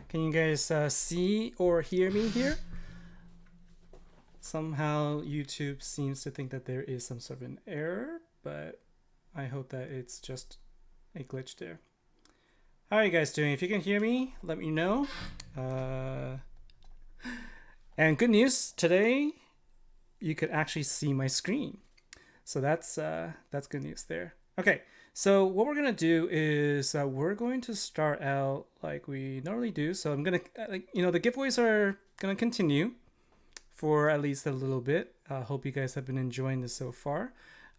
Can you guys see or hear me here? Somehow YouTube seems to think that there is some sort of an error, but I hope that it's just a glitch there. How are you guys doing? If you can hear me, let me know. And good news, today you could actually see my screen. So that's good news there. Okay, so what we're gonna do is we're going to start out like we normally do. So I'm gonna, the giveaways are gonna continue for at least a little bit. Hope you guys have been enjoying this so far.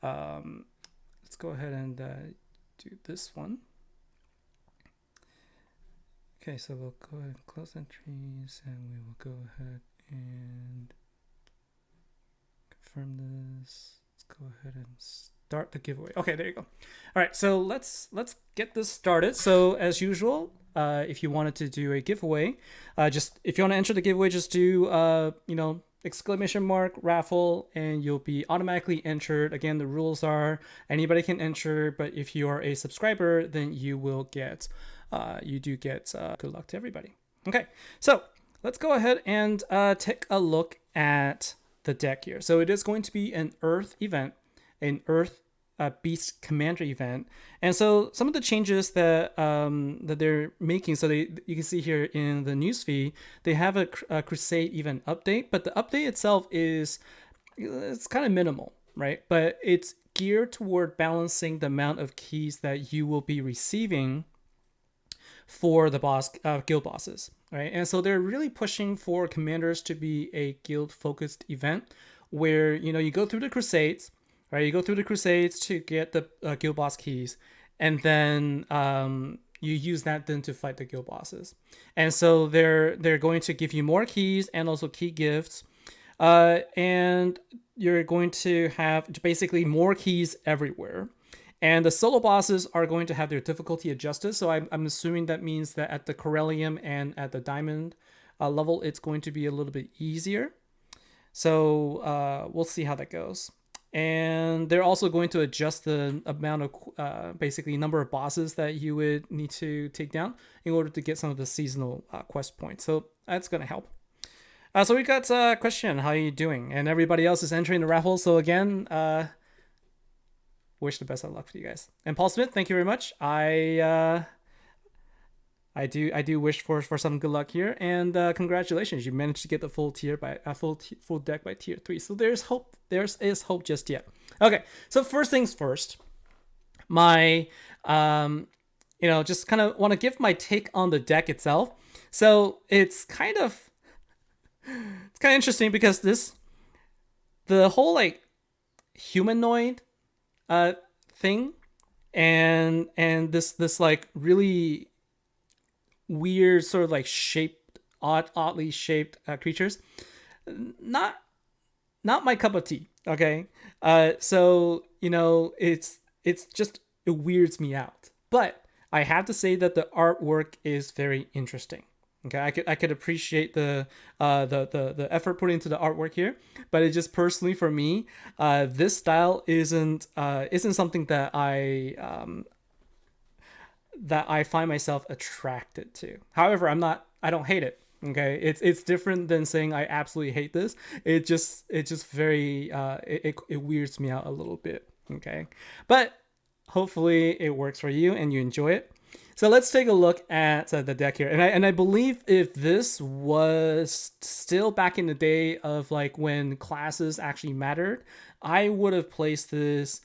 Let's go ahead and do this one. Okay, so we'll go ahead and close entries, and we will go ahead and confirm this. Let's go ahead and start the giveaway. Okay, there you go. All right, so let's get this started. So as usual, if you wanted to do a giveaway, just if you want to enter the giveaway, just do exclamation mark raffle, and you'll be automatically entered. Again, the rules are anybody can enter, but if you are a subscriber, then you will get good luck to everybody. Okay, so let's go ahead and take a look at the deck here. So it is going to be an Earth event, an Earth Beast Commander event, and so some of the changes that they're making. So you can see here in the newsfeed, they have a Crusade event update, but the update itself it's kind of minimal, right? But it's geared toward balancing the amount of keys that you will be receiving for the guild bosses, right? And so they're really pushing for commanders to be a guild focused event where you go through the crusades, right? You go through the crusades to get the guild boss keys, and then you use that then to fight the guild bosses. And so they're going to give you more keys and also key gifts, and you're going to have basically more keys everywhere. And the solo bosses are going to have their difficulty adjusted. So I'm assuming that means that at the Corellium and at the Diamond level, it's going to be a little bit easier. So we'll see how that goes. And they're also going to adjust the amount of basically number of bosses that you would need to take down in order to get some of the seasonal quest points. So that's going to help. So we got Christian, how are you doing? And everybody else is entering the raffle. So again, wish the best of luck for you guys. And Paul Smith, thank you very much. I do wish for some good luck here, and congratulations, you managed to get the full deck by tier 3. So there's hope. There is hope just yet. Okay, so first things first, my just kind of want to give my take on the deck itself. So it's kind of interesting because the whole like humanoid thing and this like really weird sort of like oddly shaped creatures, not my cup of tea. Okay, so it's just, it weirds me out, but I have to say that the artwork is very interesting. Okay, I could appreciate the effort put into the artwork here, but it just personally for me, this style isn't something that I find myself attracted to. However, I don't hate it. Okay, it's different than saying I absolutely hate this. It just very it weirds me out a little bit. Okay, but hopefully it works for you and you enjoy it. So let's take a look at the deck here. And I believe if this was still back in the day of like when classes actually mattered, I would have placed this,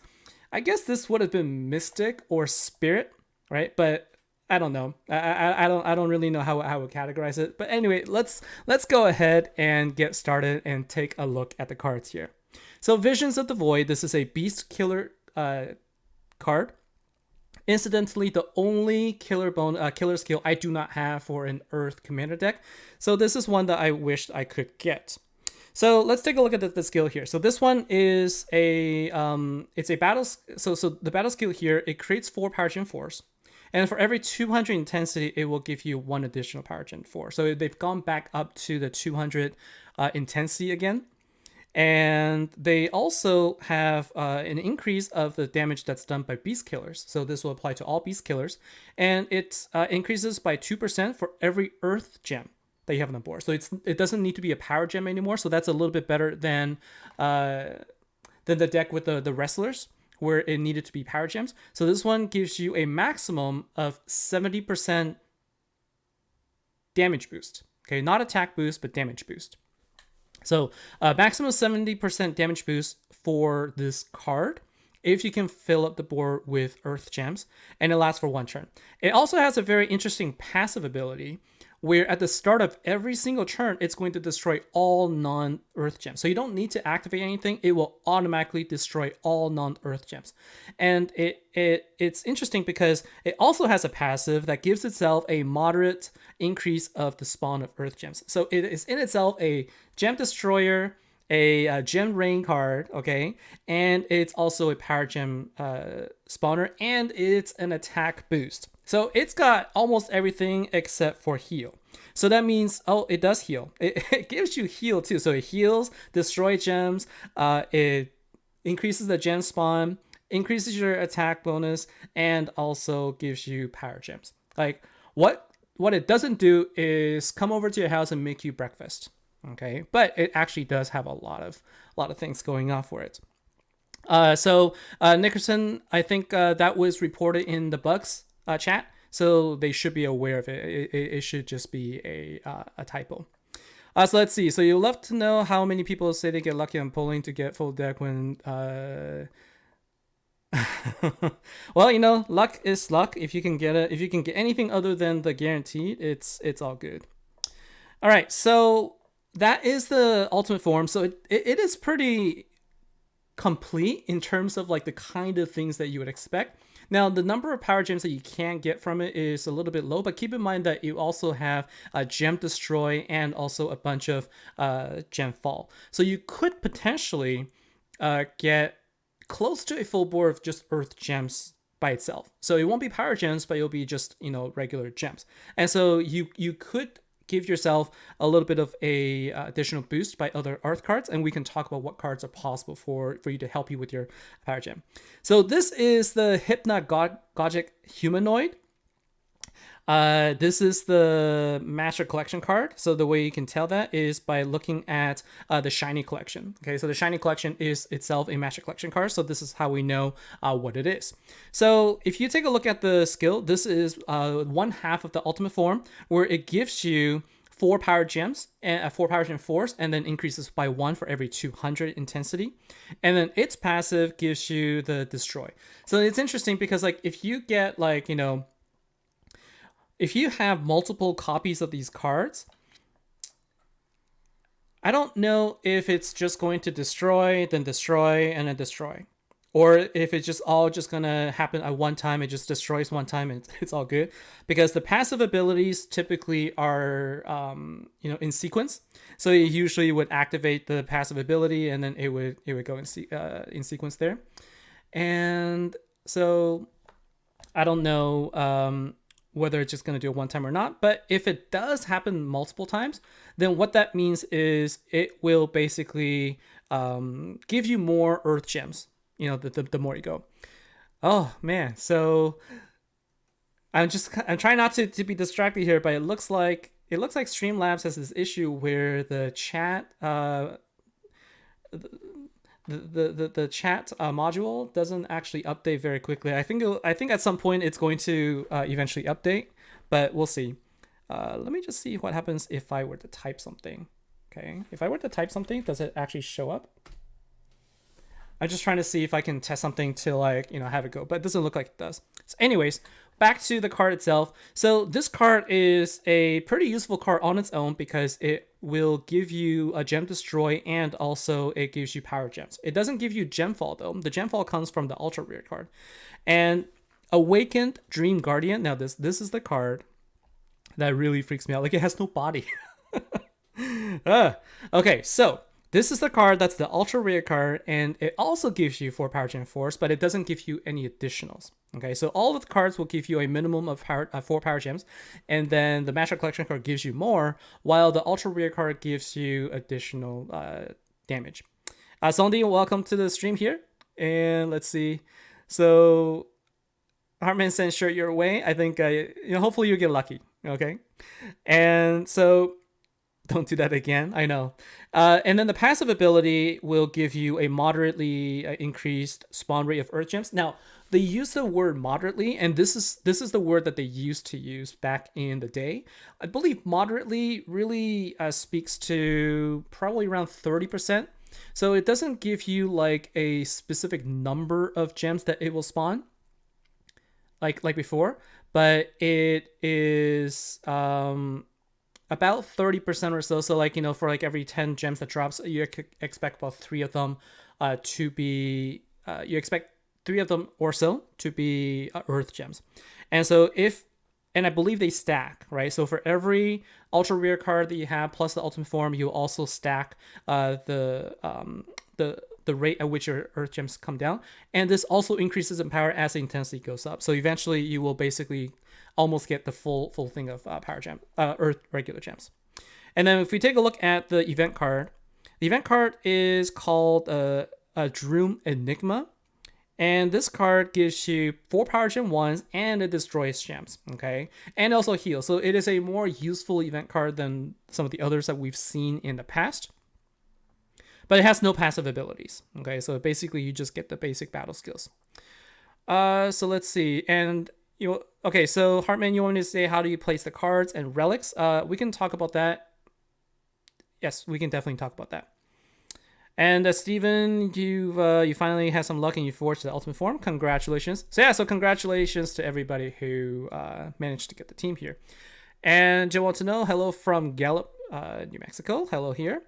I guess this would have been Mystic or Spirit, right? But I don't know. I don't really know how I would categorize it. But anyway, let's go ahead and get started and take a look at the cards here. So Visions of the Void, this is a Beast Killer card. Incidentally, the only killer skill I do not have for an Earth Commander deck. So this is one that I wished I could get. So let's take a look at the skill here. So this one is it's a battle. So the battle skill here, it creates 4 Power Gen 4s. And for every 200 intensity, it will give you 1 additional Power Gen 4. So they've gone back up to the 200 intensity again. And they also have an increase of the damage that's done by beast killers. So this will apply to all beast killers. And it increases by 2% for every earth gem that you have on the board. So it doesn't need to be a power gem anymore. So that's a little bit better than the deck with the wrestlers, where it needed to be power gems. So this one gives you a maximum of 70% damage boost. Okay, not attack boost, but damage boost. So maximum 70% damage boost for this card if you can fill up the board with earth gems, and it lasts for 1 turn. It also has a very interesting passive ability where at the start of every single turn, it's going to destroy all non-earth gems. So you don't need to activate anything. It will automatically destroy all non-earth gems. And it's interesting because it also has a passive that gives itself a moderate increase of the spawn of earth gems. So it is in itself a gem destroyer, a gem rain card, okay, and it's also a power gem spawner, and it's an attack boost. So it's got almost everything except for heal. So that means, oh, it does heal. It gives you heal too. So it heals, destroy gems, it increases the gem spawn, increases your attack bonus, and also gives you power gems. Like what it doesn't do is come over to your house and make you breakfast. Okay, but it actually does have a lot of things going on for it. So Nickerson, I think that was reported in the Bugs chat, so they should be aware of it. It should just be a typo. So let's see. So you'd love to know how many people say they get lucky on pulling to get full deck when. Well, you know, luck is luck. If you can get it, if you can get anything other than the guaranteed, it's all good. All right, so that is the ultimate form. So it is pretty complete in terms of like the kind of things that you would expect. Now, the number of power gems that you can get from it is a little bit low, but keep in mind that you also have a gem destroy and also a bunch of gem fall. So you could potentially get close to a full board of just earth gems by itself. So it won't be power gems, but it'll be just, you know, regular gems. And so you could give yourself a little bit of a additional boost by other earth cards, and we can talk about what cards are possible for you to help you with your power gem. So this is the Hypnagogic Humanoid. This is the Master Collection card. So the way you can tell that is by looking at the Shiny Collection. Okay, so the Shiny Collection is itself a Master Collection card. So this is how we know what it is. So if you take a look at the skill, this is 1/2 of the ultimate form, where it gives you 4 power gems and 4 power gem force, and then increases by 1 for every 200 intensity. And then its passive gives you the destroy. So it's interesting because like if you get like, you know, if you have multiple copies of these cards, I don't know if it's just going to destroy, then destroy, and then destroy. Or if it's just all just going to happen at one time, it just destroys one time and it's all good. Because the passive abilities typically are, you know, in sequence. So you usually would activate the passive ability and then it would go in sequence there. And so I don't know whether it's just going to do it one time or not. But if it does happen multiple times, then what that means is it will basically give you more earth gems, you know, the more you go. Oh, man. So I'm trying not to be distracted here, but it looks like Streamlabs has this issue where the chat the chat module doesn't actually update very quickly. I think at some point it's going to eventually update, but we'll see. Let me just see what happens if I were to type something. Okay, if I were to type something, does it actually show up? I'm just trying to see if I can test something to like, you know, have it go, but it doesn't look like it does. So anyways, back to the card itself. So this card is a pretty useful card on its own because it will give you a gem destroy and also it gives you power gems. It doesn't give you gem fall though. The gem fall comes from the ultra rare card. And Awakened Dream Guardian. Now this is the card that really freaks me out. Like it has no body. Okay, so this is the card that's the ultra rare card, and it also gives you 4 power gem force, but it doesn't give you any additionals. Okay, so all of the cards will give you a minimum of 4 power gems, and then the Master Collection card gives you more, while the ultra rare card gives you additional damage. Sondi, welcome to the stream here. And let's see. So Hartman sent shirt your way. I think hopefully you get lucky. Okay. And so don't do that again. I know. And then the passive ability will give you a moderately increased spawn rate of earth gems. Now, they use the word moderately, and this is the word that they used to use back in the day. I believe moderately really speaks to probably around 30%. So it doesn't give you like a specific number of gems that it will spawn, like before, but it is about 30% or so. So like, for like every 10 gems that drops, you expect about 3 of them to be you expect 3 of them or so to be earth gems. And so and I believe they stack, right? So for every ultra rare card that you have plus the ultimate form, you also stack the rate at which your earth gems come down. And this also increases in power as the intensity goes up. So eventually you will basically almost get the full thing of power gem, earth regular gems. And then if we take a look at the event card is called a Droom Enigma. And this card gives you 4 power gem 1s and it destroys gems, okay? And also heals. So it is a more useful event card than some of the others that we've seen in the past. But it has no passive abilities, okay? So basically you just get the basic battle skills. So let's see. And okay, so Hartman, you want me to say how do you place the cards and relics? We can talk about that. Yes, we can definitely talk about that. And Steven, you finally had some luck and you forged the ultimate form. Congratulations. So congratulations to everybody who managed to get the team here. And Joe wants to know, hello from Gallup, New Mexico. Hello here.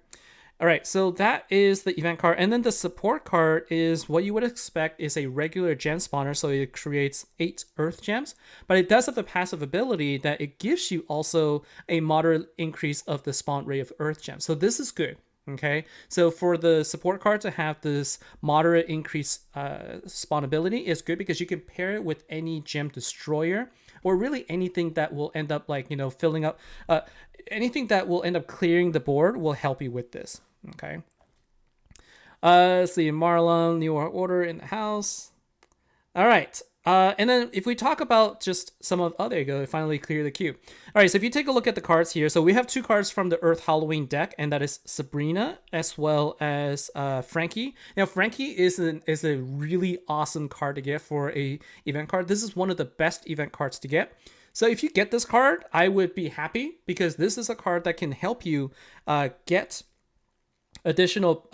All right, so that is the event card. And then the support card is what you would expect is a regular gem spawner. So it creates 8 earth gems, but it does have the passive ability that it gives you also a moderate increase of the spawn rate of earth gems. So this is good. Okay, so for the support card to have this moderate increase spawnability is good because you can pair it with any gem destroyer or really anything that will end up like, filling up, anything that will end up clearing the board will help you with this. Okay. Let's see, Marlon, New Order in the house. All right. And then if we talk about just some of, there you go, finally clear the queue. All right, so if you take a look at the cards here, so we have 2 cards from the Earth Halloween deck, and that is Sabrina as well as Frankie. Now, Frankie is a really awesome card to get for a event card. This is one of the best event cards to get. So if you get this card, I would be happy because this is a card that can help you get additional,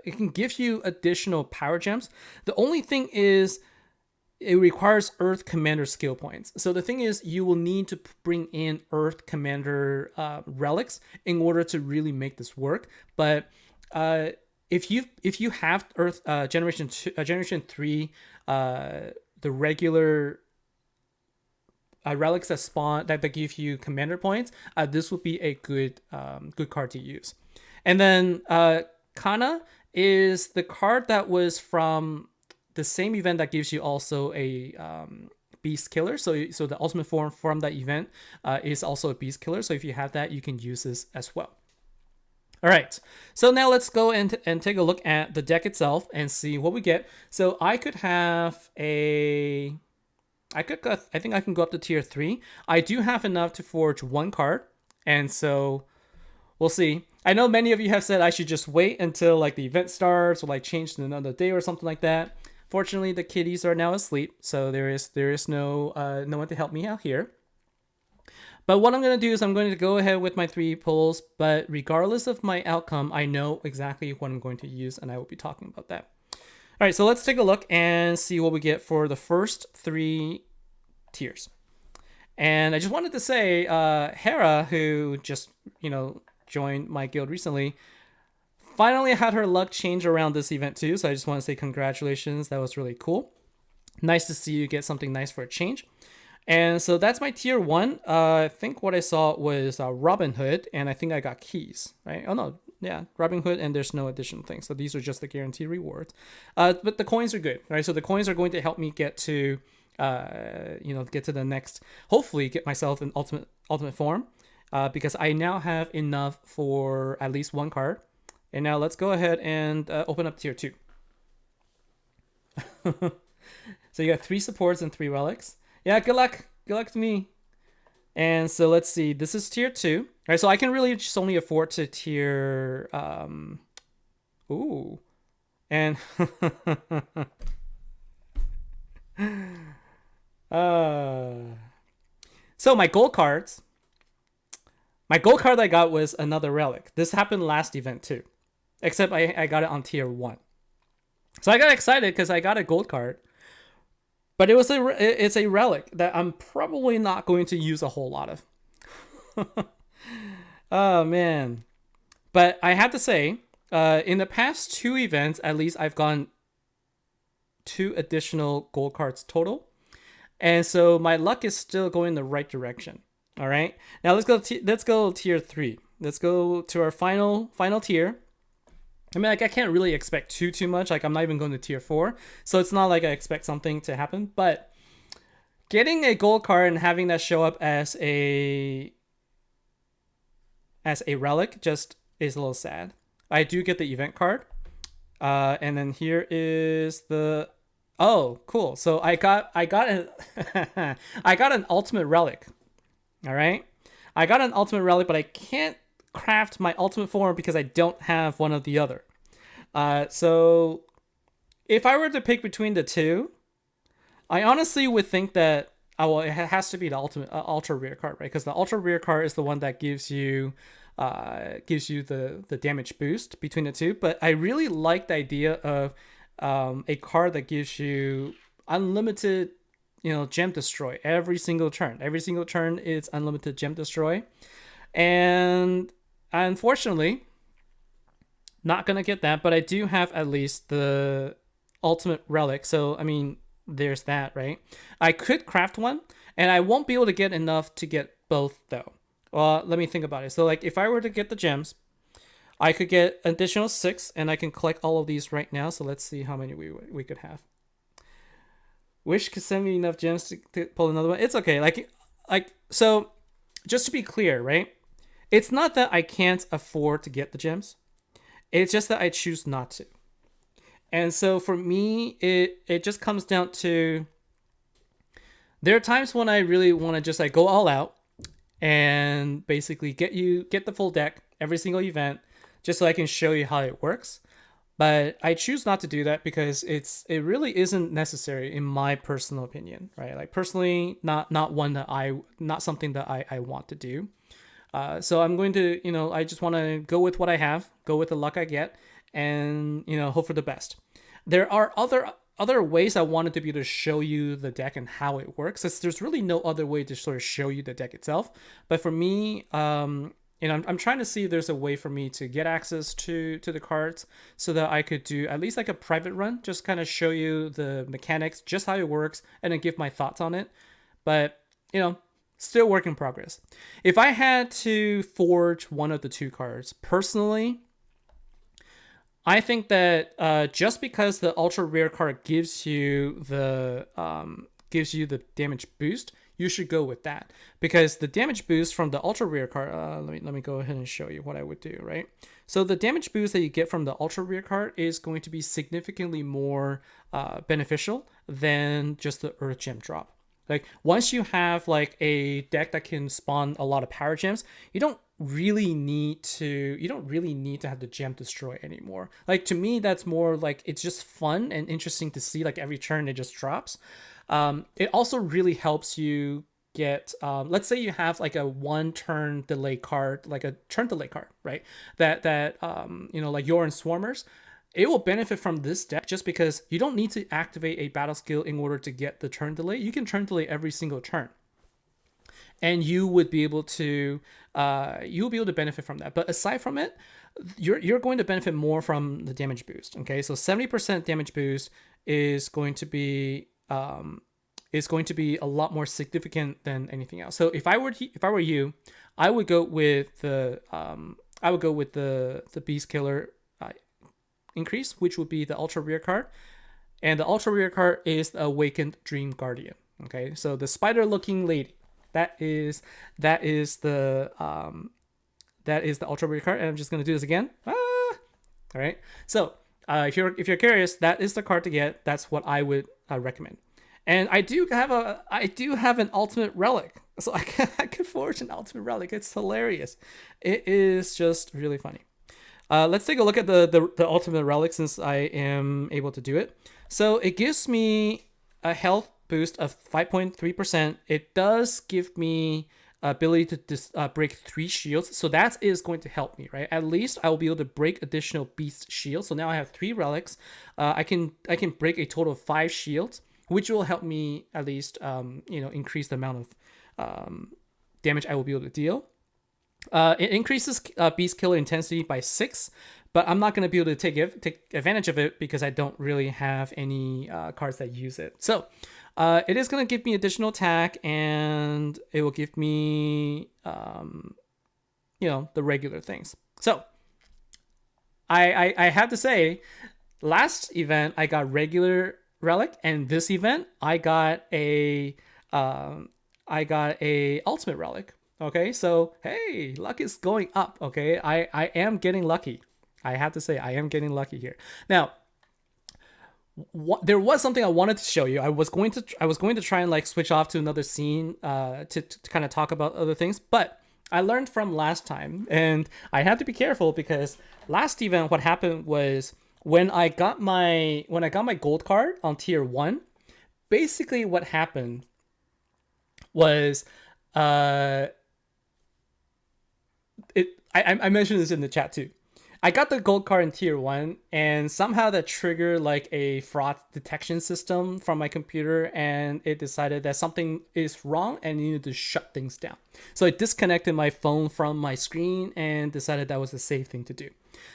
it can give you additional power gems. The only thing is, it requires Earth Commander skill points. So the thing is, you will need to bring in Earth Commander relics in order to really make this work. But if you have Earth Generation 3, the regular relics that spawn that give you Commander points, this would be a good card to use. And then Kana is the card that was from the same event that gives you also a beast killer. So the ultimate form from that event is also a beast killer. So if you have that, you can use this as well. All right. So now let's go and take a look at the deck itself and see what we get. So I could have I think I can go up to tier 3. I do have enough to forge 1 card. And so we'll see. I know many of you have said I should just wait until like the event starts or like change to another day or something like that. Fortunately, the kitties are now asleep, so there is no one to help me out here. But what I'm going to do is I'm going to go ahead with my 3 pulls, but regardless of my outcome, I know exactly what I'm going to use, and I will be talking about that. All right, so let's take a look and see what we get for the first 3 tiers. And I just wanted to say, Hera, who just, joined my guild recently, finally had her luck change around this event too, so I just want to say congratulations. That was really cool. Nice to see you get something nice for a change. And so that's my tier 1. I think what I saw was Robin Hood, and I think I got keys, right? Oh no, yeah, Robin Hood, and there's no additional things. So these are just the guaranteed rewards. But the coins are good, right? So the coins are going to help me get to, get to the next, hopefully get myself an ultimate form, because I now have enough for at least 1 card. And now let's go ahead and open up tier 2. So you got 3 supports and 3 relics. Yeah, good luck. Good luck to me. And so let's see. This is tier 2. All right, so I can really just only afford to tier... ooh. And... So my gold cards... My gold card I got was another relic. This happened last event too. Except I got it on tier 1. So I got excited because I got a gold card. But it's a relic that I'm probably not going to use a whole lot of. Oh, man. But I have to say, in the past 2 events, at least I've gotten 2 additional gold cards total. And so my luck is still going the right direction. All right. Now let's go tier 3. Let's go to our final tier. I mean, like, I can't really expect too much. Like, I'm not even going to tier 4. So it's not like I expect something to happen. But getting a gold card and having that show up as a relic just is a little sad. I do get the event card. And then here is the... Oh, cool. So I got an I got an ultimate relic. All right. I got an ultimate relic, but I can't craft my ultimate form because I don't have one of the other. So if I were to pick between the 2, I honestly would think that it has to be the ultimate ultra rare card, right? Because the ultra rare card is the one that gives you the damage boost between the 2. But I really like the idea of a card that gives you unlimited, gem destroy every single turn. Every single turn is unlimited gem destroy. And unfortunately, not going to get that, but I do have at least the ultimate relic. So, I mean, there's that, right? I could craft one, and I won't be able to get enough to get both, though. Well, let me think about it. So, like, if I were to get the gems, I could get additional 6, and I can collect all of these right now. So let's see how many we could have. Wish could send me enough gems to pull another one. It's okay. So just to be clear, right? It's not that I can't afford to get the gems. It's just that I choose not to. And so for me, it just comes down to, there are times when I really want to just like go all out and basically get the full deck every single event, just so I can show you how it works. But I choose not to do that because it really isn't necessary in my personal opinion, right? Like personally, not something that I want to do. So I'm going to, I just want to go with what I have, go with the luck I get, and hope for the best. There are other ways I wanted to be able to show you the deck and how it works. There's really no other way to sort of show you the deck itself. But for me, I'm trying to see if there's a way for me to get access to the cards so that I could do at least like a private run, just kind of show you the mechanics, just how it works, and then give my thoughts on it. But, still work in progress. If I had to forge one of the 2 cards, personally, I think that just because the ultra rare card gives you the damage boost, you should go with that, because the damage boost from the ultra rare card, let me go ahead and show you what I would do, right? So the damage boost that you get from the ultra rare card is going to be significantly more beneficial than just the earth gem drop. Like once you have like a deck that can spawn a lot of power gems, you don't really need to have the gem destroy anymore. Like to me, that's more like it's just fun and interesting to see, like every turn it just drops. It also really helps you get, let's say you have like a 1 turn delay card, like a turn delay card, right? That like Yoran Swarmers, it will benefit from this deck just because you don't need to activate a battle skill in order to get the turn delay. You can turn delay every single turn, and you would be able to benefit from that. But aside from it, you're going to benefit more from the damage boost. Okay, so 70% damage boost is going to be a lot more significant than anything else. So if I were you, I would go with the Beast Killer increase, which would be the ultra rare card, and the ultra rare card is the Awakened Dream Guardian. Okay, so the spider looking lady, that is the ultra rare card, and I'm just gonna do this again. All right. So if you're curious, that is the card to get. That's what I would recommend. And I do have an ultimate relic, so I can forge an ultimate relic. It's hilarious. It is just really funny. Let's take a look at the ultimate relic since I am able to do it. So it gives me a health boost of 5.3%. It does give me ability to break 3 shields, so that is going to help me, right? At least I will be able to break additional beast shields. So now I have 3 relics. I can break a total of 5 shields, which will help me at least increase the amount of damage I will be able to deal. It increases beast killer intensity by 6, but I'm not going to be able to take advantage of it because I don't really have any cards that use it. So it is going to give me additional attack, and it will give me the regular things. So I have to say, last event I got regular relic, and this event I got a ultimate relic. Okay, so hey, luck is going up. Okay, I am getting lucky. I have to say, I am getting lucky here. Now, there was something I wanted to show you. I was going to try and like switch off to another scene to kind of talk about other things, but I learned from last time, and I had to be careful because last event what happened was when I got my gold card on tier 1, basically what happened was I mentioned this in the chat too. I got the gold card in tier 1, and somehow that triggered like a fraud detection system from my computer, and it decided that something is wrong and needed to shut things down. So it disconnected my phone from my screen and decided that was a safe thing to do.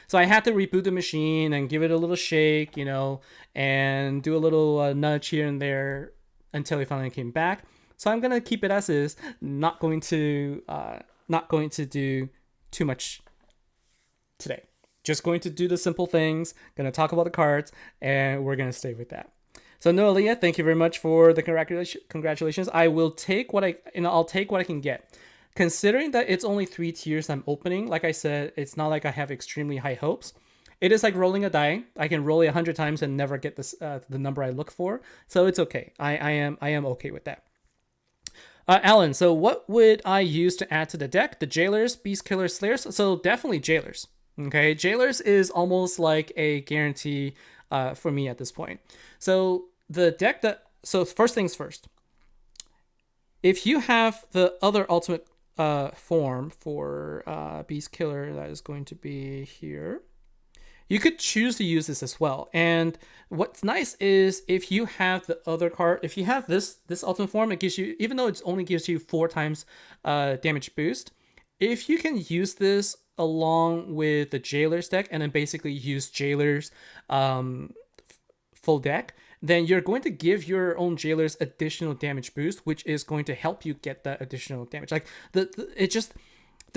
So I had to reboot the machine and give it a little shake, and do a little nudge here and there until it finally came back. So I'm gonna keep it as is, not going to do too much today. Just going to do the simple things, gonna talk about the cards, and we're gonna stay with that. So Noelia, thank you very much for the congratulations. I will take I'll take what I can get. Considering that it's only 3 tiers I'm opening, like I said, it's not like I have extremely high hopes. It is like rolling a die. I can roll it 100 times and never get the number I look for. So it's okay. I am okay with that. Alan, so what would I use to add to the deck? The Jailers, Beast Killers, Slayers? So definitely Jailers. Okay, Jailers is almost like a guarantee for me at this point. So first things first. If you have the other ultimate form for Beast Killer, that is going to be here. You could choose to use this as well. And what's nice is if you have the other card, if you have this ultimate form, it gives you, even though it only gives you 4 times damage boost, if you can use this along with the Jailers deck and then basically use Jailers full deck, then you're going to give your own Jailers additional damage boost, which is going to help you get that additional damage. Like the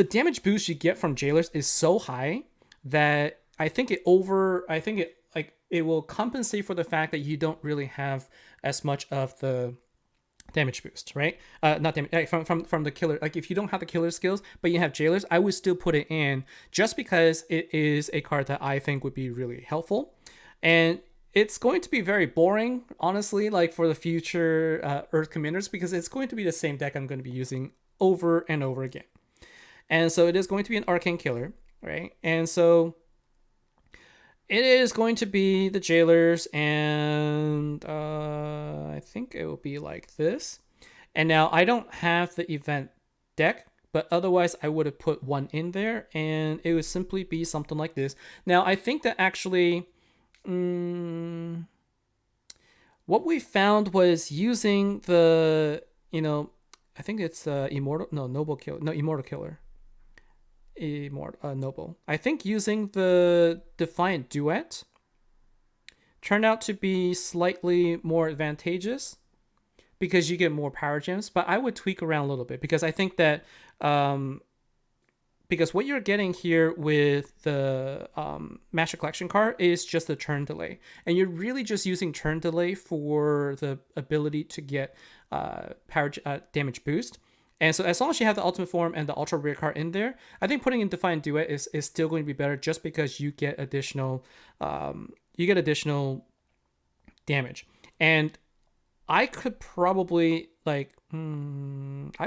damage boost you get from Jailers is so high that I think it will compensate for the fact that you don't really have as much of the damage boost, right? Not damage from the killer. Like if you don't have the killer skills, but you have Jailers, I would still put it in just because it is a card that I think would be really helpful. And it's going to be very boring, honestly, like for the future Earth Commanders, because it's going to be the same deck I'm going to be using over and over again. And so it is going to be an Arcane Killer, right? And so it is going to be the Jailers, and I think it will be like this. And now I don't have the event deck, but otherwise I would have put one in there, and it would simply be something like this. Now I think that actually, what we found was using the, I think it's Noble Killer, Immortal Killer. Noble. I think using the Defiant Duet turned out to be slightly more advantageous because you get more power gems, but I would tweak around a little bit because I think that because what you're getting here with the Master Collection card is just the turn delay, and you're really just using turn delay for the ability to get power damage boost. And so as long as you have the ultimate form and the ultra rare card in there, I think putting in Defiant Duet is still going to be better just because you get additional damage. And I could probably I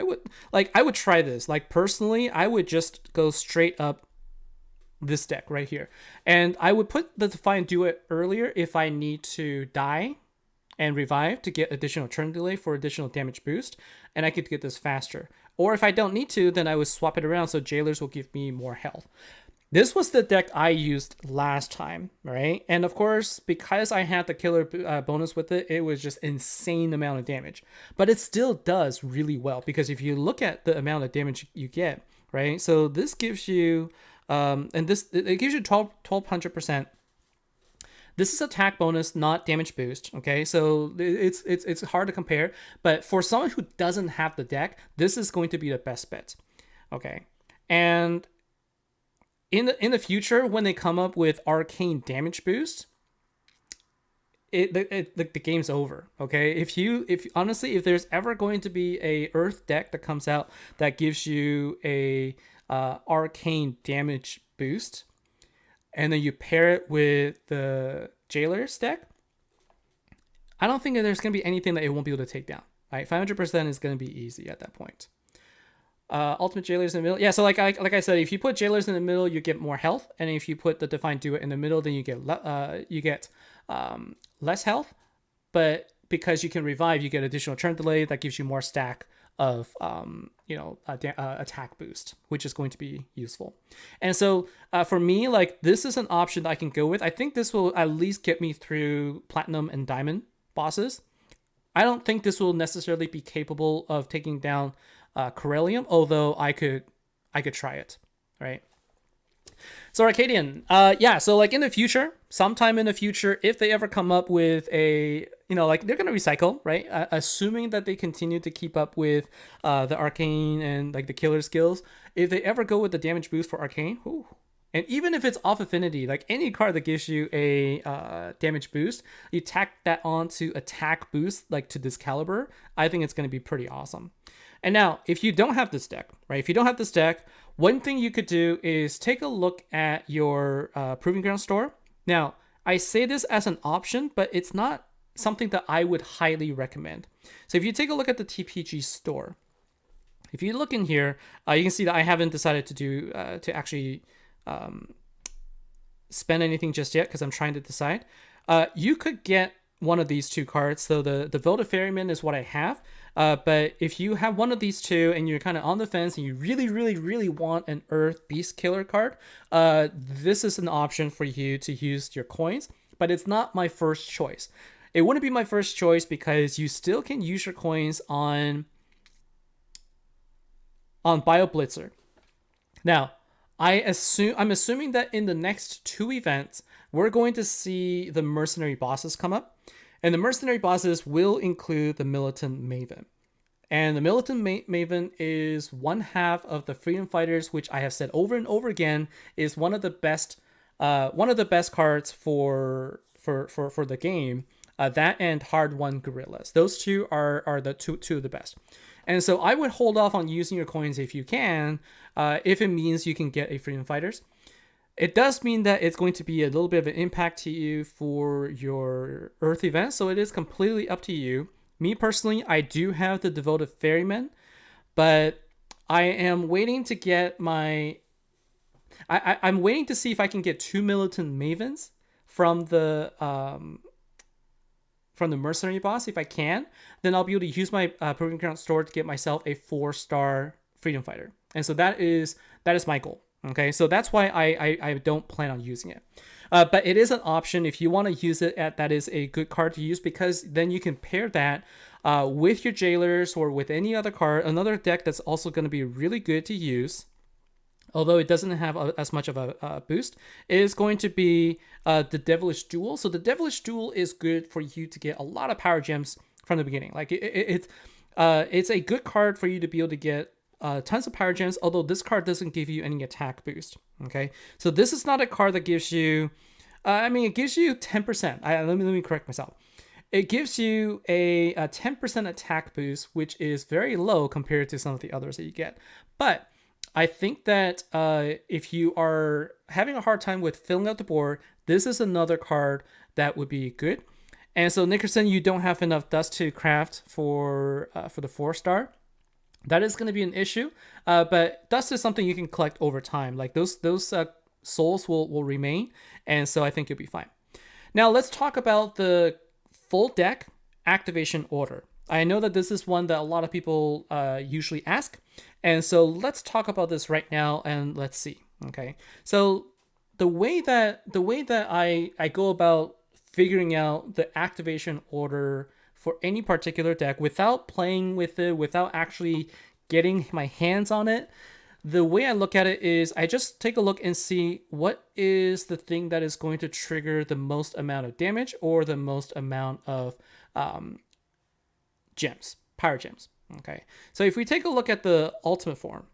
would try this. Like personally, I would just go straight up this deck right here. And I would put the Defiant Duet earlier if I need to die and revive to get additional turn delay for additional damage boost, and I could get this faster. Or if I don't need to, then I would swap it around so Jailers will give me more health. This was the deck I used last time, right? And of course, because I had the killer bonus with it, it was just insane amount of damage. But it still does really well, because if you look at the amount of damage you get, right? So this gives you, it gives you 1200%. This is attack bonus, not damage boost. Okay, so it's hard to compare, but for someone who doesn't have the deck, this is going to be the best bet. Okay, and in the future, when they come up with arcane damage boost, the game's over. Okay, if honestly, if there's ever going to be a Earth deck that comes out that gives you a arcane damage boost, and then you pair it with the Jailers deck, I don't think that there's going to be anything that it won't be able to take down. Right, 500% is going to be easy at that point. Ultimate Jailers in the middle. Yeah, so like I said, if you put Jailers in the middle, you get more health, and if you put the Defiant Duet in the middle, then you get less health. But because you can revive, you get additional turn delay that gives you more stack of attack boost, which is going to be useful. And so for me, like, this is an option that I can go with. I think this will at least get me through platinum and diamond bosses. I don't think this will necessarily be capable of taking down Corellium, although I could try it, right? So Arcadian, so like in the future, sometime in the future, if they ever come up with a, like, they're going to recycle, right? Assuming that they continue to keep up with the arcane and like the killer skills. If they ever go with the damage boost for arcane, and even if it's off affinity, like any card that gives you a damage boost, you tack that on to attack boost, like to this caliber, I think it's going to be pretty awesome. And now, if you don't have this deck, right? If you don't have this deck, one thing you could do is take a look at your Proving Ground store. Now, I say this as an option, but it's not something that I would highly recommend. So if you take a look at the TPG store, if you look in here, you can see that I haven't decided to actually spend anything just yet because I'm trying to decide. You could get one of these two cards. So the Votive Ferryman is what I have. But if you have one of these two and you're kind of on the fence and you really, really, really want an Earth Beast Killer card, this is an option for you to use your coins, but it's not my first choice. It wouldn't be my first choice because you still can use your coins on Bio Blitzer. Now, I'm assuming that in the next two events, we're going to see the mercenary bosses come up. And the mercenary bosses will include the Militant Maven. And the Militant Maven is one half of the Freedom Fighters, which I have said over and over again is one of the best cards for the game. That and Hard Won Guerrillas. Those two are the two of the best. And so I would hold off on using your coins if you can, if it means you can get a Freedom Fighters. It does mean that it's going to be a little bit of an impact to you for your Earth event, so it is completely up to you. Me personally, I do have the Devoted Ferryman, but I am waiting to get my... I'm waiting to see if I can get 2 Militant Mavens from the Mercenary boss. If I can, then I'll be able to use my Proving Ground store to get myself a 4-star Freedom Fighter. And so that is my goal. Okay, so that's why I don't plan on using it. But it is an option if you want to use it. That is a good card to use because then you can pair that with your Jailers or with any other card. Another deck that's also going to be really good to use, although it doesn't have as much of a boost, is going to be the Devilish Duel. So the Devilish Duel is good for you to get a lot of power gems from the beginning. Like it's a good card for you to be able to get tons of power gems, although this card doesn't give you any attack boost. Okay, so this is not a card that gives you, it gives you 10%. Let me correct myself. it gives you a 10% attack boost, which is very low compared to some of the others that you get. But I think that if you are having a hard time with filling out the board, this is another card that would be good. And so Nickerson, you don't have enough dust to craft for the 4-star. That is going to be an issue, but dust is something you can collect over time. Like those souls will remain, and so I think you'll be fine. Now let's talk about the full deck activation order. I know that this is one that a lot of people usually ask, and so let's talk about this right now and let's see. Okay, so the way that I go about figuring out the activation order for any particular deck without playing with it, without actually getting my hands on it, the way I look at it is I just take a look and see what is the thing that is going to trigger the most amount of damage or the most amount of gems, power gems. Okay, so if we take a look at the ultimate form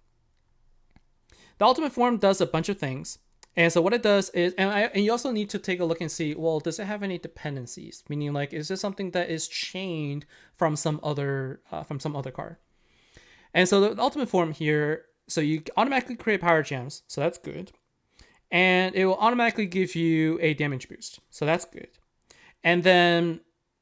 does a bunch of things. And so what it does is, and you also need to take a look and see, well, does it have any dependencies? Meaning, like, is this something that is chained from some other card? And so the ultimate form here, so you automatically create power gems, so that's good. And it will automatically give you a damage boost, so that's good. And then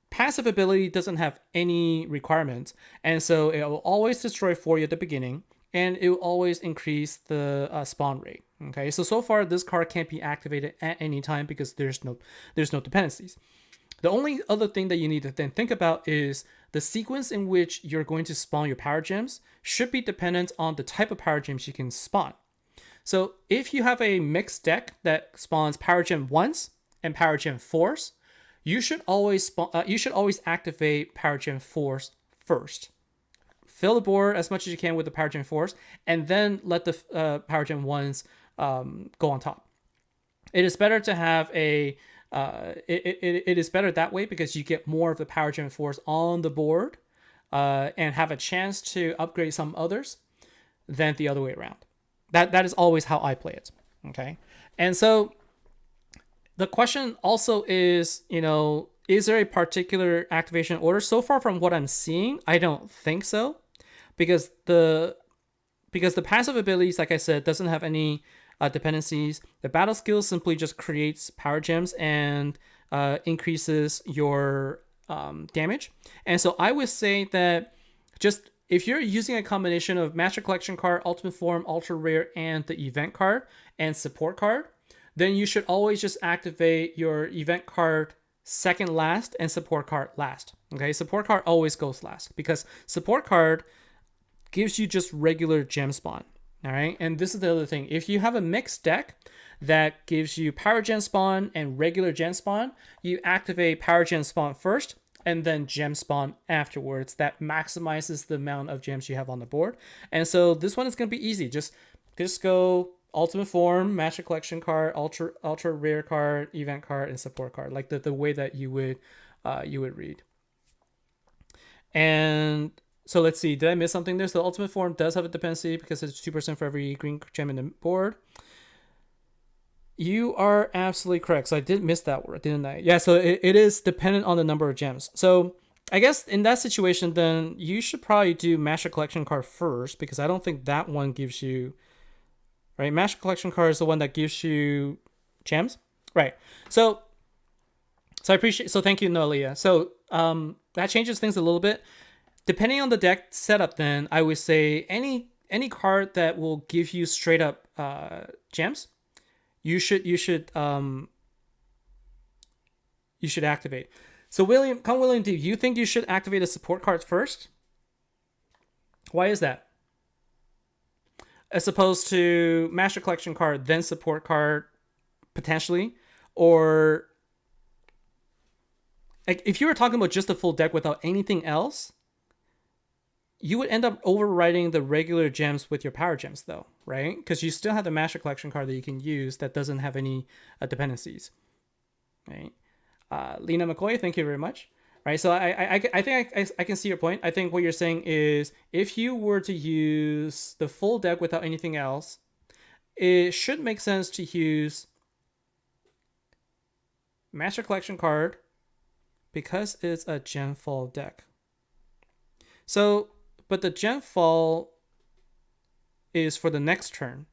passive ability doesn't have any requirements, and so it will always destroy for you at the beginning, and it will always increase the spawn rate. Okay, so far this card can't be activated at any time because there's no dependencies. The only other thing that you need to then think about is the sequence in which you're going to spawn your power gems should be dependent on the type of power gems you can spawn. So if you have a mixed deck that spawns power gem 1s and power gem 4s, you should always activate power gem 4s first. Fill the board as much as you can with the power gem 4s, and then let the power gem 1s go on top. It is better to have it is better that way because you get more of the power gem 4s on the board and have a chance to upgrade some others than the other way around. That is always how I play it. Okay, and so the question also is, is there a particular activation order? So far from what I'm seeing, I don't think so, because the passive abilities, like I said, doesn't have any dependencies. The battle skill simply just creates power gems and increases your damage. And so I would say that just if you're using a combination of Master Collection card, Ultimate Form, Ultra Rare, and the event card and support card, then you should always just activate your event card second last and support card last. Okay, support card always goes last because support card gives you just regular gem spawn. All right, and this is the other thing. If you have a mixed deck that gives you power gem spawn and regular gem spawn, you activate power gem spawn first and then gem spawn afterwards. That maximizes the amount of gems you have on the board. And so this one is going to be easy. Just go Ultimate Form, Master Collection card, Ultra Rare card, Event card, and Support card, like the way that you would read. And so let's see, did I miss something there? So the Ultimate Form does have a dependency because it's 2% for every green gem in the board. You are absolutely correct. So I did miss that word, didn't I? Yeah, so it is dependent on the number of gems. So I guess in that situation, then you should probably do Master Collection card first because I don't think that one gives you... Right, Master Collection card is the one that gives you gems, right? So I appreciate. So thank you, Noelia. So that changes things a little bit. Depending on the deck setup, then I would say any card that will give you straight up gems, you should activate. So William, do you think you should activate a support card first? Why is that? As opposed to Master Collection card, then support card, potentially, or like if you were talking about just a full deck without anything else, you would end up overriding the regular gems with your power gems, though, right? Because you still have the Master Collection card that you can use that doesn't have any dependencies, right? Lena McCoy, thank you very much. Right, so I think I can see your point. I think what you're saying is if you were to use the full deck without anything else, it should make sense to use Master Collection card because it's a gem fall deck. So, but the gem fall is for the next turn.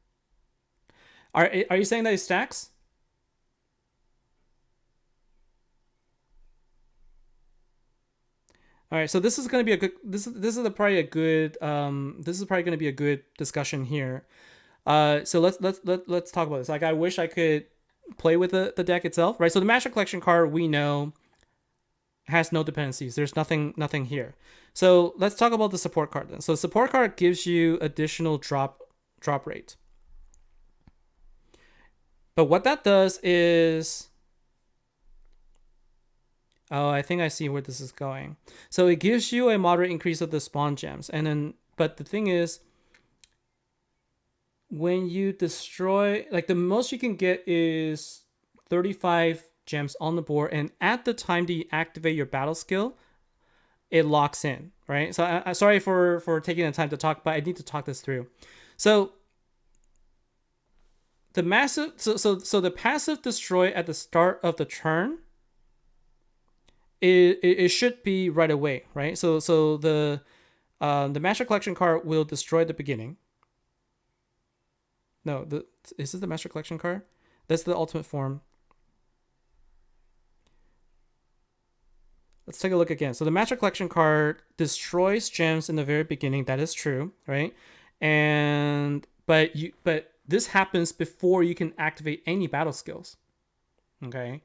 Are you saying that it stacks? All right, so this is going to be a good. This is probably a good. This is probably going to be a good discussion here. So let's talk about this. Like, I wish I could play with the deck itself, right? So the Master Collection card we know has no dependencies. There's nothing here. So let's talk about the support card then. So the support card gives you additional drop rate. But what that does is, oh, I think I see where this is going. So it gives you a moderate increase of the spawn gems, and then, but the thing is, when you destroy, like, the most you can get is 35 gems on the board, and at the time that you activate your battle skill, it locks in, right? So I sorry for taking the time to talk, but I need to talk this through. So the massive, so the passive destroy at the start of the turn, it should be right away, right? So the Master Collection card will destroy the beginning. No, is this the Master Collection card? That's the ultimate form. Let's take a look again. So the Master Collection card destroys gems in the very beginning. That is true, right? And but this happens before you can activate any battle skills. Okay.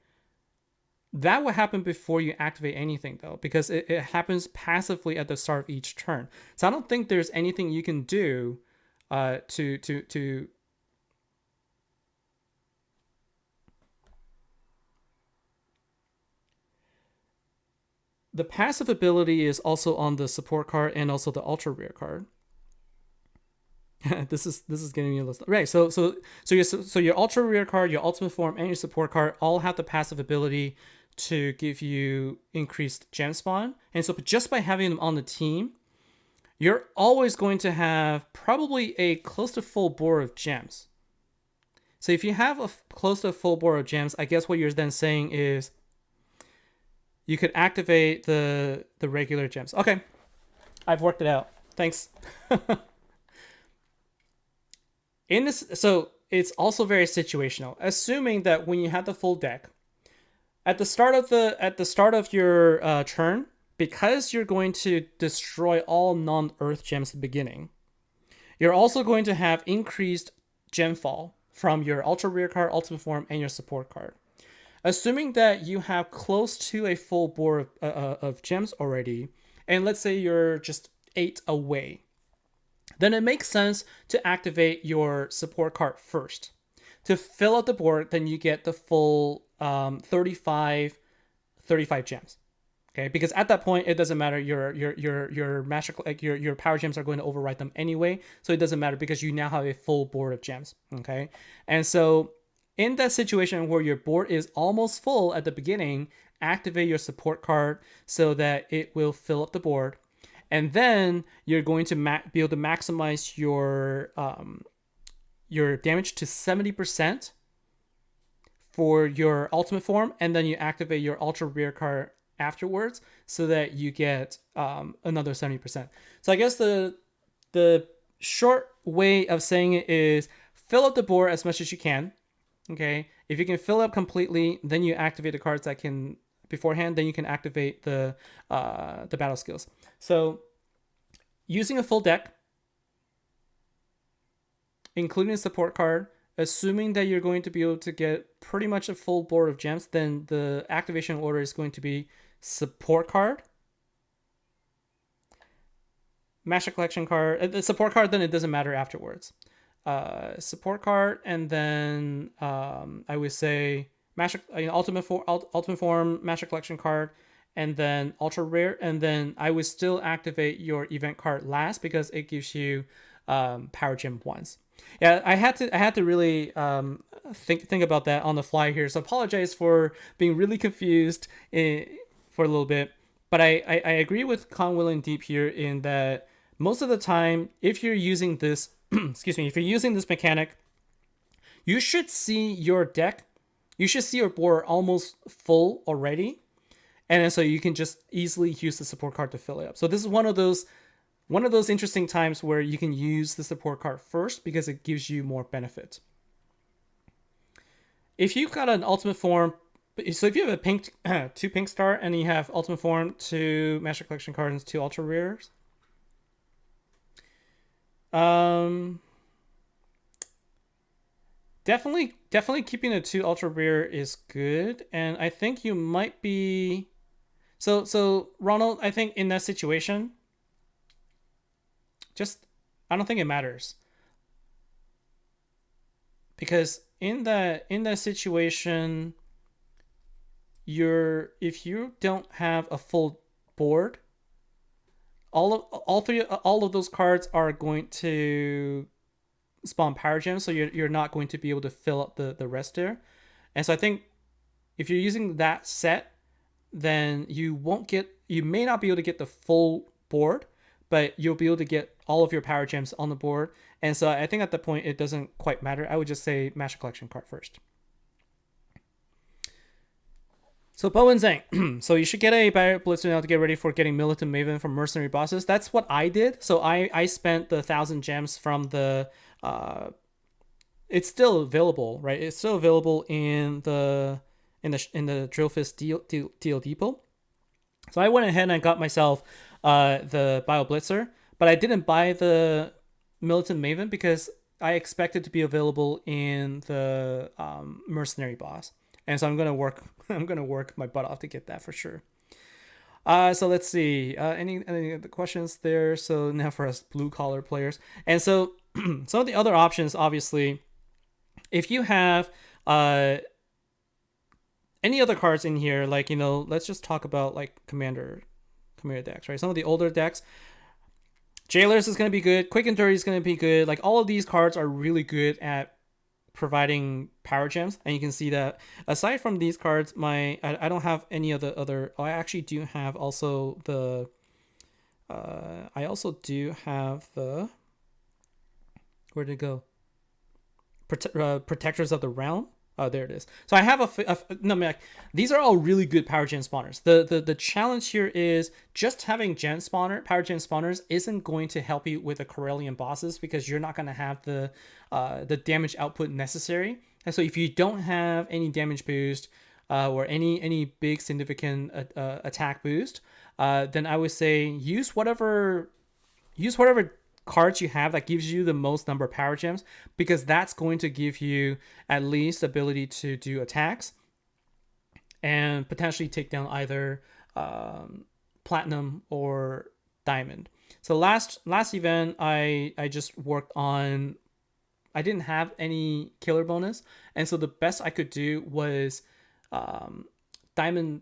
That will happen before you activate anything, though, because it happens passively at the start of each turn. So I don't think there's anything you can do to the passive ability is also on the support card and also the ultra rare card. this is getting me a little right. So your ultra rare card, your ultimate form, and your support card all have the passive ability to give you increased gem spawn. And so just by having them on the team, you're always going to have probably a close to full board of gems. So if you have a close to a full board of gems, I guess what you're then saying is you could activate the regular gems. Okay, I've worked it out. Thanks. In this, so it's also very situational. Assuming that when you have the full deck, at the start of your turn, because you're going to destroy all non-earth gems at the beginning, you're also going to have increased gem fall from your ultra rare card, ultimate form, and your support card. Assuming that you have close to a full board of gems already, and let's say you're just 8 away, then it makes sense to activate your support card first. To fill out the board, then you get the full 35 gems. Okay, because at that point it doesn't matter. Your master, like your power gems are going to override them anyway, so it doesn't matter because you now have a full board of gems. Okay, and so in that situation where your board is almost full at the beginning, activate your support card so that it will fill up the board, and then you're going to be able to maximize your damage to 70% for your ultimate form, and then you activate your ultra rare card afterwards so that you get another 70%. So I guess the short way of saying it is fill up the board as much as you can. Okay, if you can fill up completely, then you activate the cards that can beforehand. Then you can activate the battle skills. So using a full deck, including a support card, assuming that you're going to be able to get pretty much a full board of gems, then the activation order is going to be support card, Master Collection card, the support card, then it doesn't matter afterwards. Support card, and then I would say ultimate form, Master Collection card, and then ultra rare, and then I would still activate your event card last because it gives you power gem once. Yeah, I had to really think about that on the fly here. So apologize for being really confused for a little bit, but I agree with Con Will and Deep here in that most of the time, if you're using this, excuse me, if you're using this mechanic, you should see your deck, you should see your board almost full already, and then so you can just easily use the support card to fill it up. So this is one of those interesting times where you can use the support card first because it gives you more benefit. If you've got an ultimate form, so if you have a pink 2 pink star and you have ultimate form, 2 master collection cards, and 2 ultra rares, definitely keeping a 2 ultra rare is good. And I think you might be so Ronald, I think in that situation, just I don't think it matters, because in that situation, if you don't have a full board, all of those cards are going to spawn power gems, so you're not going to be able to fill up the rest there. And so I think if you're using that set, then you may not be able to get the full board, but you'll be able to get all of your power gems on the board. And so I think at that point it doesn't quite matter. I would just say master collection card first. So Bowen saying, so you should get a Bio Blitzer now to get ready for getting Militant Maven from mercenary bosses. That's what I did. So I spent the 1,000 gems from the it's still available, right? It's still available in the Drillfist deal depot. So I went ahead and I got myself the Bio Blitzer, but I didn't buy the Militant Maven because I expected to be available in the mercenary boss. And so I'm gonna work my butt off to get that for sure. So let's see. Any other questions there? So now for us blue collar players, and so some of the other options, obviously, if you have any other cards in here, like, let's just talk about like commander decks, right? Some of the older decks, Jailers is going to be good. Quick and Dirty is going to be good. Like, all of these cards are really good at providing power gems, and you can see that aside from these cards, I don't have any of the other. Oh, I actually do have also the. I also do have the. Where did it go? Protectors of the Realm. Oh, there it is. So I have these are all really good power gen spawners. The challenge here is just having power gen spawners isn't going to help you with the Corellian bosses, because you're not going to have the damage output necessary. And so if you don't have any damage boost or any big significant attack boost, then I would say use whatever cards you have that gives you the most number of power gems, because that's going to give you at least the ability to do attacks and potentially take down either platinum or diamond. So last event, I just worked on, I didn't have any killer bonus, and so the best I could do was diamond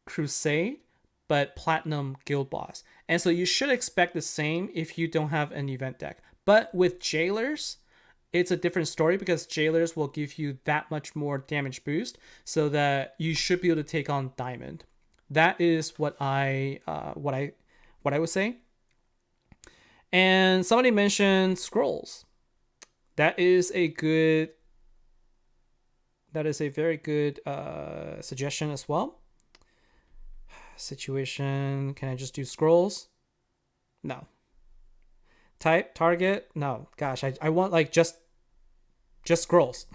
crusade but platinum guild boss. And so you should expect the same if you don't have an event deck. But with Jailers, it's a different story, because Jailers will give you that much more damage boost, so that you should be able to take on diamond. That is what I would say. And somebody mentioned scrolls. That is a very good suggestion as well. Situation, can I just do scrolls? No. Type, target? No. Gosh, I want like just scrolls.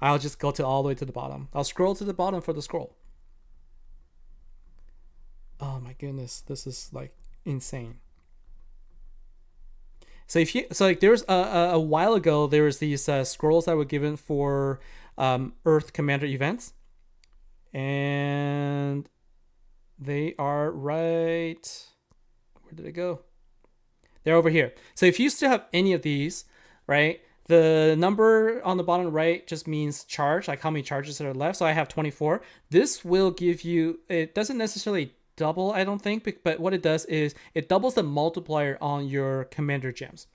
I'll just go all the way to the bottom. I'll scroll to the bottom for the scroll. Oh my goodness, this is like insane. So there's a while ago, there was these scrolls that were given for Earth Commander events, and they are right. Where did it go? They're over here. So if you still have any of these, right, the number on the bottom right just means charge, like how many charges that are left. So I have 24. This will give you, it doesn't necessarily double, I don't think, but what it does is it doubles the multiplier on your commander gems.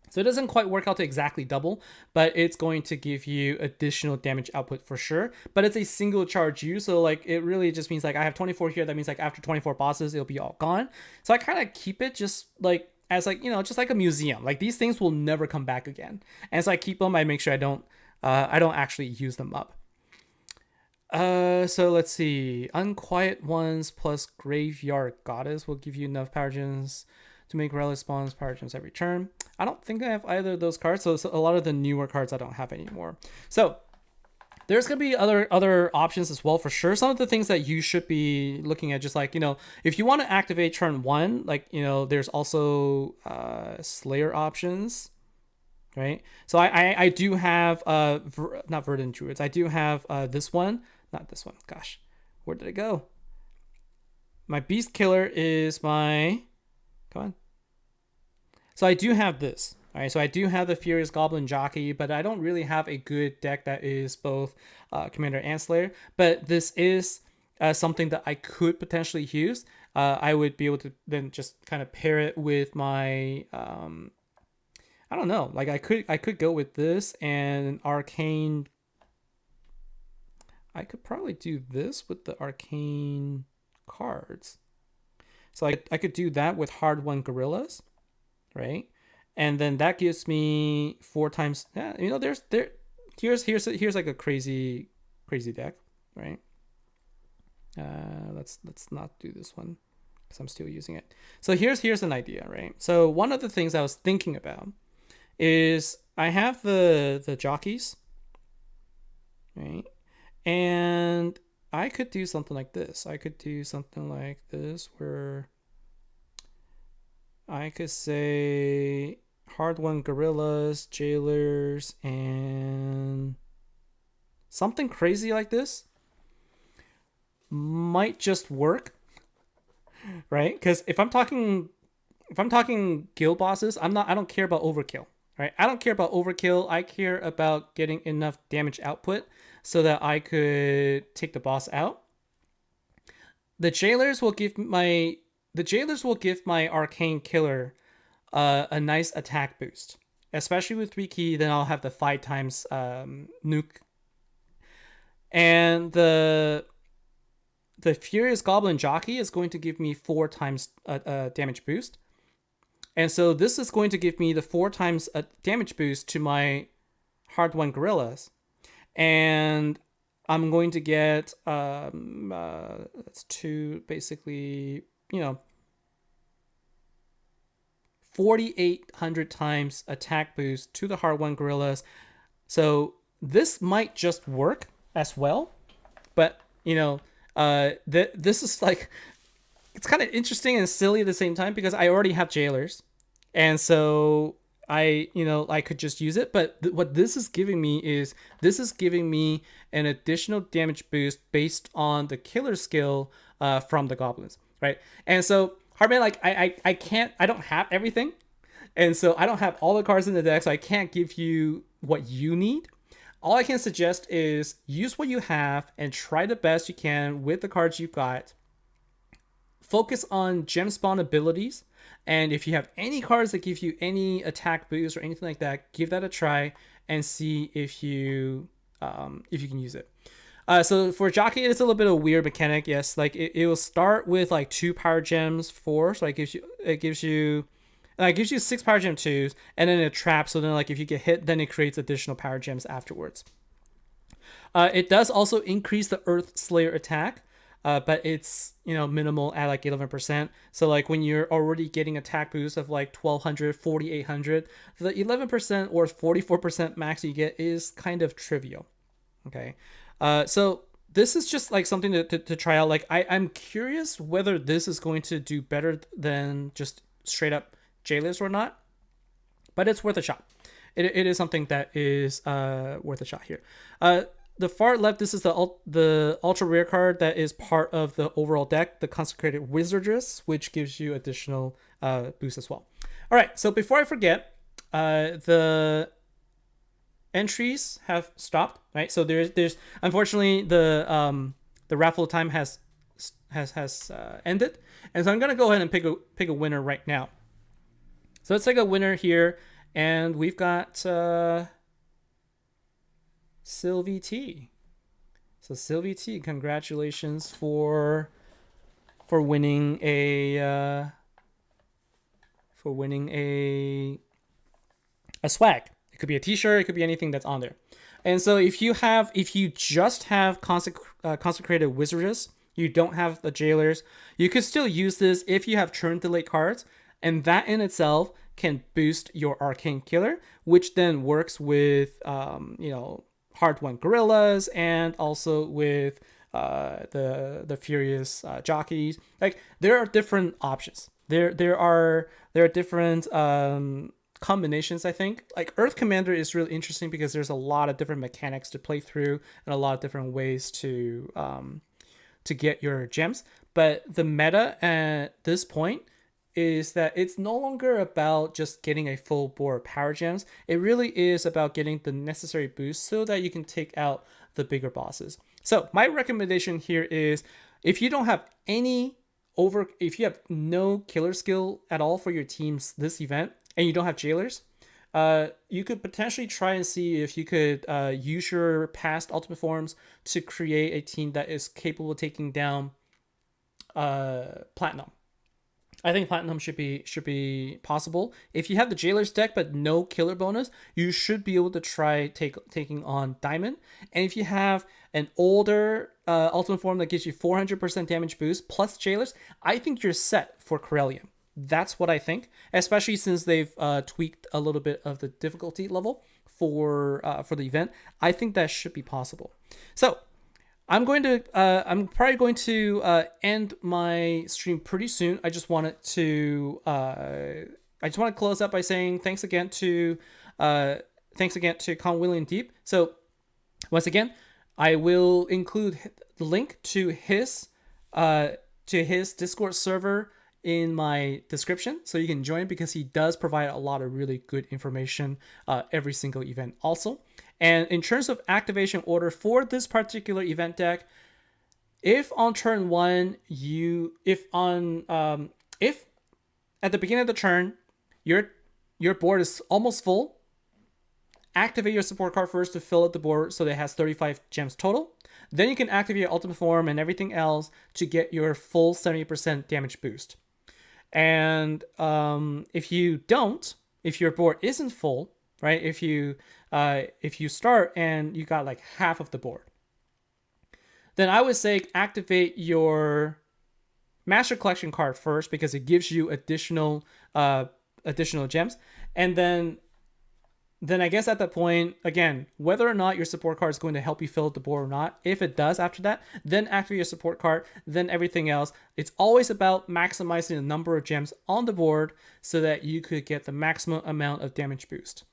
So it doesn't quite work out to exactly double, but it's going to give you additional damage output for sure. But it's a single charge use, so like it really just means like I have 24 here. That means like after 24 bosses, it'll be all gone. So I kind of keep it just like as like, just like a museum. Like these things will never come back again, and so I keep them. I make sure I don't actually use them up. So let's see. Unquiet Ones plus Graveyard Goddess will give you enough power gems to make relic spawns power gems every turn. I don't think I have either of those cards, so a lot of the newer cards I don't have anymore. So there's gonna be other options as well for sure. Some of the things that you should be looking at, just like, you know, if you want to activate turn 1, like, you know, there's also Slayer options, right? So I do have not Verdant Druids. I do have this one, not this one. Gosh, where did it go? My Beast Killer is my, come on. So I do have this. All right, so I do have the Furious Goblin Jockey, but I don't really have a good deck that is both Commander and Slayer. But this is something that I could potentially use. I would be able to then just kind of pair it with my, I don't know, like I could go with this and Arcane. I could probably do this with the Arcane cards. So I could do that with Hard One Gorillas, right? And then that gives me 4 times. Yeah, you know, here's like a crazy deck, right? Let's not do this one because I'm still using it. So here's an idea, right? So one of the things I was thinking about is I have the jockeys, right? And I could do something like this. I could do something like this where I could say Hard One Gorillas, Jailers, and something crazy like this might just work, right? Because if I'm talking guild bosses, I don't care about overkill, right? I don't care about overkill. I care about getting enough damage output so that I could take the boss out. The jailers will give my Arcane Killer a nice attack boost, especially with 3 key. Then I'll have the 5 times nuke, and the Furious Goblin Jockey is going to give me 4 times damage boost, and so this is going to give me the 4 times damage boost to my Hard One Gorillas, and I'm going to get that's 2, basically, you know, 4,800 times attack boost to the Hard One Gorillas. So this might just work as well, but you know, this is like, it's kind of interesting and silly at the same time because I already have jailers, and so I could just use it. But what this is giving me is an additional damage boost based on the killer skill from the goblins, right? And so Hardman, like I don't have everything, and so I don't have all the cards in the deck, so I can't give you what you need. All I can suggest is use what you have and try the best you can with the cards you've got. Focus on gem spawn abilities, and if you have any cards that give you any attack boost or anything like that, give that a try and see if you can use it. So for Jockey, it's a little bit of a weird mechanic. Yes, like it will start with like 2 power gems, 4. So it gives you 6 power gem 2s, and then a trap. So then, like, if you get hit, then it creates additional power gems afterwards. It does also increase the Earth Slayer attack, but it's, you know, minimal at like 11%. So like when you're already getting attack boost of like 1,200, 4,800, the 11% or 44% max you get is kind of trivial. Okay. So this is just like something to try out. Like I'm curious whether this is going to do better than just straight up jailers or not, but it's worth a shot. It is something that is worth a shot here. The far left, this is the ultra rare card that is part of the overall deck, the Consecrated Wizardress, which gives you additional boost as well. All right, so before I forget, the entries have stopped, right? So there's unfortunately the raffle time has ended, and so I'm gonna go ahead and pick a winner right now. So let's take a winner here, and we've got Sylvie T. So Sylvie T, congratulations for winning a swag. could be a t-shirt, it could be anything that's on there. And so if you just have consecrated wizards, you don't have the jailers, you could still use this if you have turn delay cards, and that in itself can boost your arcane killer, which then works with hard one gorillas and also with the furious jockeys. Like, there are different options. There are different combinations. I think like Earth Commander is really interesting because there's a lot of different mechanics to play through and a lot of different ways to get your gems. But the meta at this point is that it's no longer about just getting a full board power gems. It really is about getting the necessary boost so that you can take out the bigger bosses. So my recommendation here is, if you don't have if you have no killer skill at all for your teams this event and you don't have jailers, you could potentially try and see if you could use your past ultimate forms to create a team that is capable of taking down Platinum. I think Platinum should be possible. If you have the Jailers deck but no killer bonus, you should be able to try taking on Diamond. And if you have an older ultimate form that gives you 400% damage boost plus Jailers, I think you're set for Corellium. That's what I think, especially since they've tweaked a little bit of the difficulty level for the event. I think that should be possible. So I'm probably going to end my stream pretty soon. I just wanted to close up by saying thanks again to Con William Deep. So once again, I will include the link to his Discord server in my description, so you can join, because he does provide a lot of really good information every single event also. And in terms of activation order for this particular event deck, if on turn one if at the beginning of the turn your board is almost full, activate your support card first to fill out the board so that it has 35 gems total. Then you can activate your ultimate form and everything else to get your full 70% damage boost. And if your board isn't full, right? If you start and you got like half of the board, then I would say activate your Master Collection card first, because it gives you additional gems. And then I guess at that point, again, whether or not your support card is going to help you fill out the board or not, if it does after that, then activate your support card, then everything else. It's always about maximizing the number of gems on the board so that you could get the maximum amount of damage boost.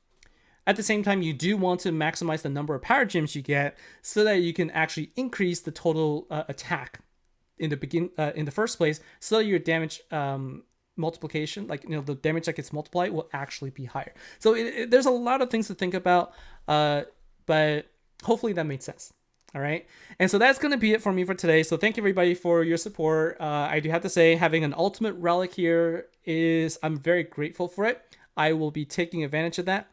At the same time, you do want to maximize the number of power gems you get so that you can actually increase the total attack in the first place, so that your damage multiplication, the damage that gets multiplied, will actually be higher. So there's a lot of things to think about, but hopefully that made sense. All right. And so that's going to be it for me for today. So thank you everybody for your support. I do have to say, having an ultimate relic here I'm very grateful for it. I will be taking advantage of that,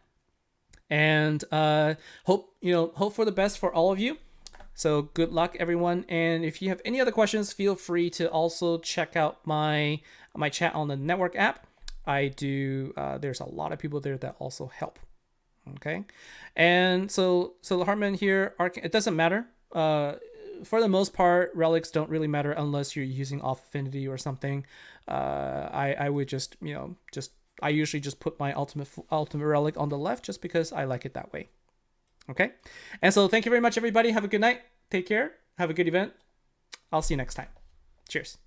and hope for the best for all of you. So good luck, everyone. And if you have any other questions, feel free to also check out my chat on the network app. There's a lot of people there that also help. Okay. And so the Hartman here, it doesn't matter. For the most part, relics don't really matter unless you're using off affinity or something. I would I usually just put my ultimate relic on the left, just because I like it that way. Okay. And so thank you very much, everybody. Have a good night. Take care. Have a good event. I'll see you next time. Cheers.